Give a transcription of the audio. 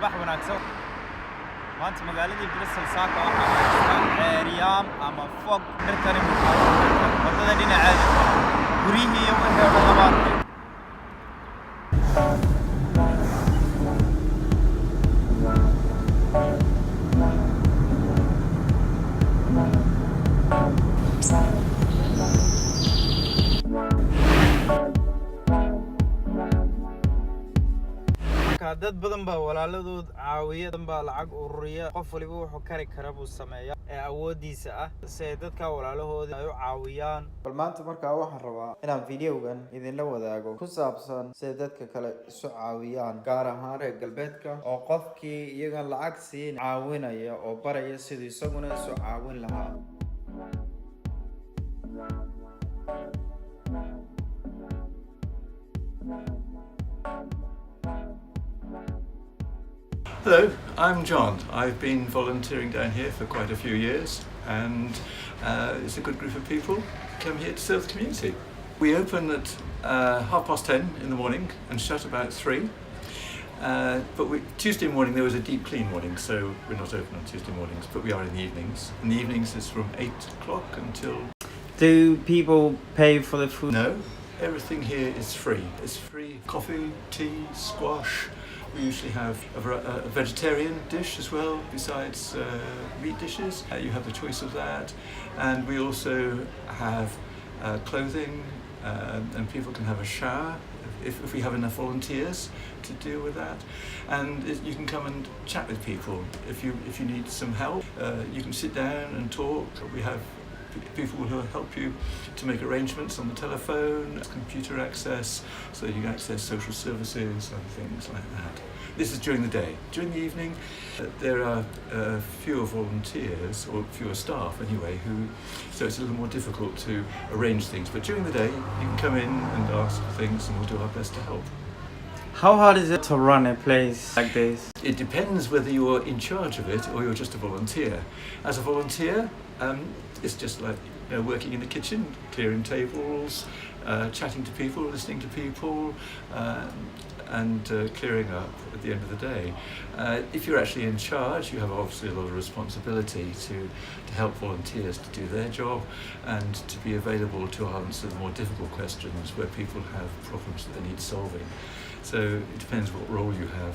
صباح wanaagsan maanta magaaladii Bristol saaka waxaa haystaan ceeriyaam ama fog dhirtani wadada dhinaceeda guriyihii iyo wixii oo dhan laba arkay dad badan baa walaaladood caawiya dan baa lacag ururiya qof waliba wuxuu kari kara buu sameeyaa ee awoodiisa ah si ay dadka walaalahooda ay u caawiyaan bal maanta markaa waxaan rabaa inaan videogan idinla wadaago ku saabsan sida dadka kale isu caawiyaan gaar ahaan reer galbeedka oo qofkii iyagan lacag siin caawinaya oo baraya sidii isaguna isu caawin lahaa. Hello, I'm John. I've been volunteering down here for quite a few years, and it's a good group of people come here to serve the community. We open at 10:30 in the morning and shut about 3. But Tuesday morning there was a deep clean morning, so we're not open on Tuesday mornings, but we are in the evenings. In the evenings it's from 8 o'clock until... Do people pay for the food? No, everything here is free. It's free coffee, tea, squash. We usually have a vegetarian dish as well, besides meat dishes. You have the choice of that. And we also have clothing, and people can have a shower if we have enough volunteers to deal with that. And you can come and chat with people. If you need some help, you can sit down and talk. We have people who will help you to make arrangements on the telephone, computer access, so you can access social services and things like that. This is during the day. During the evening, there are fewer volunteers, or fewer staff anyway, so it's a little more difficult to arrange things. But during the day, you can come in and ask for things, and we'll do our best to help. How hard is it to run a place like this? It depends whether you're in charge of it or you're just a volunteer. As a volunteer, it's just like working in the kitchen, clearing tables, chatting to people, listening to people, and clearing up at the end of the day. If you're actually in charge, you have obviously a lot of responsibility to help volunteers to do their job and to be available to answer the more difficult questions where people have problems that they need solving. So it depends what role you have.